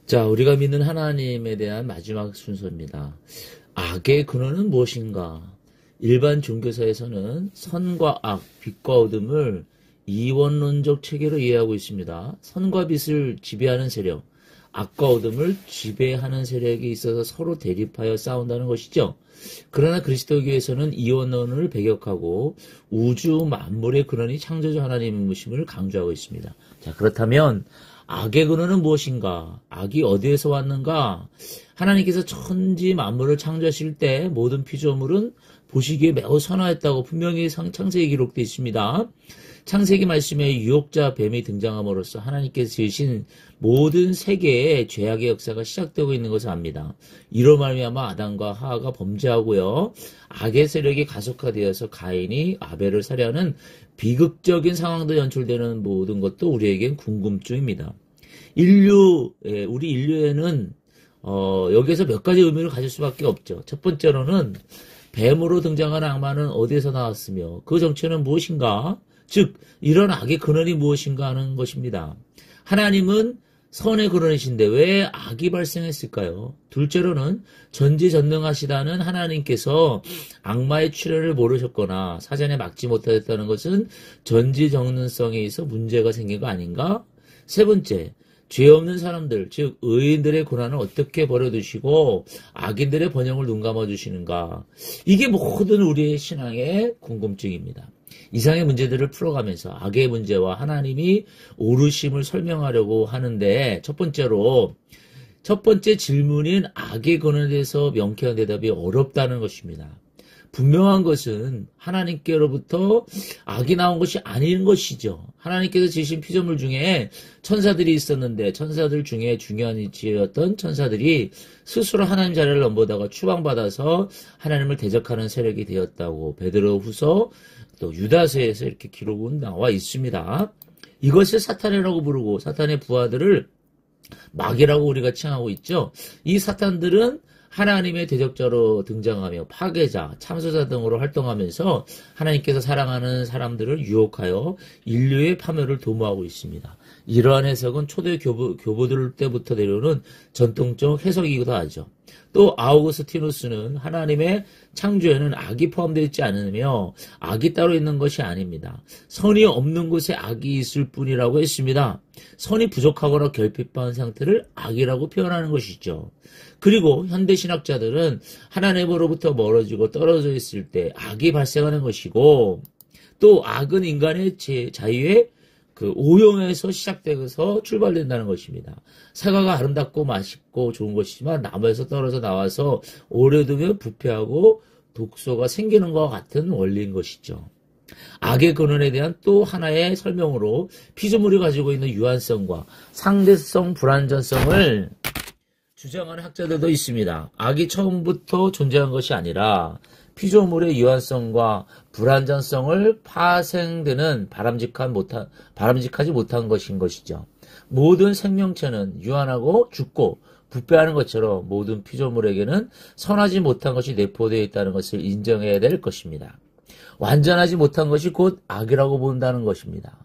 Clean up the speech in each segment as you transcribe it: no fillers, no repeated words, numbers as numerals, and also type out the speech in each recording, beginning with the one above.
자, 우리가 믿는 하나님에 대한 마지막 순서입니다. 악의 근원은 무엇인가? 일반 종교사에서는 선과 악, 빛과 어둠을 이원론적 체계로 이해하고 있습니다. 선과 빛을 지배하는 세력, 악과 어둠을 지배하는 세력이 있어서 서로 대립하여 싸운다는 것이죠. 그러나 그리스도교에서는 이원론을 배격하고 우주 만물의 근원이 창조주 하나님이심을 강조하고 있습니다. 자, 그렇다면 악의 근원은 무엇인가? 악이 어디에서 왔는가? 하나님께서 천지 만물을 창조하실 때 모든 피조물은 보시기에 매우 선하였다고 분명히 창세기에 기록되어 있습니다. 창세기 말씀에 유혹자 뱀이 등장함으로써 하나님께서 지으신 모든 세계의 죄악의 역사가 시작되고 있는 것을 압니다. 이로 말미암아 아담과 하와가 범죄하고요. 악의 세력이 가속화되어서 가인이 아벨을 살해하는 비극적인 상황도 연출되는 모든 것도 우리에겐 궁금증입니다. 우리 인류에는 여기에서 몇 가지 의미를 가질 수밖에 없죠. 첫 번째로는 뱀으로 등장하는 악마는 어디에서 나왔으며 그 정체는 무엇인가? 즉 이런 악의 근원이 무엇인가 하는 것입니다. 하나님은 선의 근원이신데 왜 악이 발생했을까요? 둘째로는 전지전능하시다는 하나님께서 악마의 출현을 모르셨거나 사전에 막지 못하셨다는 것은 전지전능성에 있어 문제가 생긴 거 아닌가? 세 번째, 죄 없는 사람들, 즉 의인들의 고난을 어떻게 버려두시고 악인들의 번영을 눈감아 주시는가? 이게 모든 우리의 신앙의 궁금증입니다. 이상의 문제들을 풀어가면서 악의 문제와 하나님이 오르심을 설명하려고 하는데 첫 번째 질문인 악의 근원에 대해서 명쾌한 대답이 어렵다는 것입니다. 분명한 것은 하나님께로부터 악이 나온 것이 아닌 것이죠. 하나님께서 지으신 피조물 중에 천사들이 있었는데 천사들 중에 중요한 위치였던 천사들이 스스로 하나님 자리를 넘보다가 추방받아서 하나님을 대적하는 세력이 되었다고 베드로후서 또 유다서에서 이렇게 기록은 나와 있습니다. 이것을 사탄이라고 부르고 사탄의 부하들을 마귀라고 우리가 칭하고 있죠. 이 사탄들은 하나님의 대적자로 등장하며 파괴자, 참소자 등으로 활동하면서 하나님께서 사랑하는 사람들을 유혹하여 인류의 파멸을 도모하고 있습니다. 이러한 해석은 초대 교보들 때부터 내려오는 전통적 해석이기도 하죠. 또 아우구스티누스는 하나님의 창조에는 악이 포함되어 있지 않으며 악이 따로 있는 것이 아닙니다. 선이 없는 곳에 악이 있을 뿐이라고 했습니다. 선이 부족하거나 결핍한 상태를 악이라고 표현하는 것이죠. 그리고 현대신학자들은 하나님으로부터 멀어지고 떨어져 있을 때 악이 발생하는 것이고 또 악은 인간의 자유의 오용에서 시작되어서 출발된다는 것입니다. 사과가 아름답고 맛있고 좋은 것이지만 나무에서 떨어져 나와서 오래 두면 부패하고 독소가 생기는 것과 같은 원리인 것이죠. 악의 근원에 대한 또 하나의 설명으로 피조물이 가지고 있는 유한성과 상대성 불완전성을 주장하는 학자들도 있습니다. 악이 처음부터 존재한 것이 아니라 피조물의 유한성과 불완전성을 파생되는 바람직하지 못한 것인 것이죠. 모든 생명체는 유한하고 죽고 부패하는 것처럼 모든 피조물에게는 선하지 못한 것이 내포되어 있다는 것을 인정해야 될 것입니다. 완전하지 못한 것이 곧 악이라고 본다는 것입니다.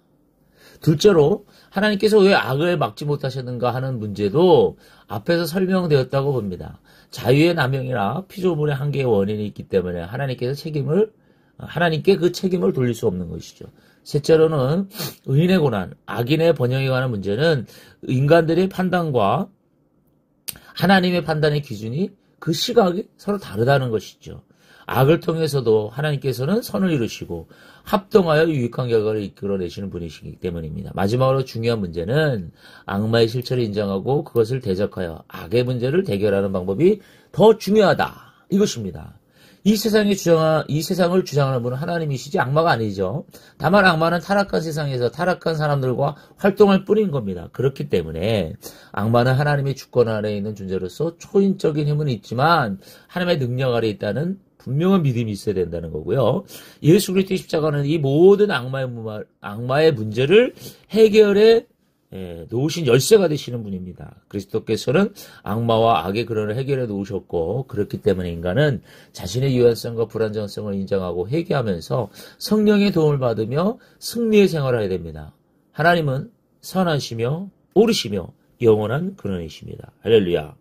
둘째로 하나님께서 왜 악을 막지 못하셨는가 하는 문제도 앞에서 설명되었다고 봅니다. 자유의 남용이나 피조물의 한계의 원인이 있기 때문에 하나님께 그 책임을 돌릴 수 없는 것이죠. 셋째로는 의인의 고난, 악인의 번영에 관한 문제는 인간들의 판단과 하나님의 판단의 기준이 그 시각이 서로 다르다는 것이죠. 악을 통해서도 하나님께서는 선을 이루시고 합동하여 유익한 결과를 이끌어내시는 분이시기 때문입니다. 마지막으로 중요한 문제는 악마의 실체를 인정하고 그것을 대적하여 악의 문제를 대결하는 방법이 더 중요하다. 이것입니다. 이 세상을 주장하는 분은 하나님이시지 악마가 아니죠. 다만 악마는 타락한 세상에서 타락한 사람들과 활동할 뿐인 겁니다. 그렇기 때문에 악마는 하나님의 주권 아래에 있는 존재로서 초인적인 힘은 있지만 하나님의 능력 아래에 있다는 분명한 믿음이 있어야 된다는 거고요. 예수 그리스도의 십자가는 이 모든 악마의 문제를 해결해 놓으신 열쇠가 되시는 분입니다. 그리스도께서는 악마와 악의 근원을 해결해 놓으셨고 그렇기 때문에 인간은 자신의 유연성과 불완전성을 인정하고 회개하면서 성령의 도움을 받으며 승리의 생활을 해야 됩니다. 하나님은 선하시며 옳으시며 영원한 근원이십니다. 할렐루야.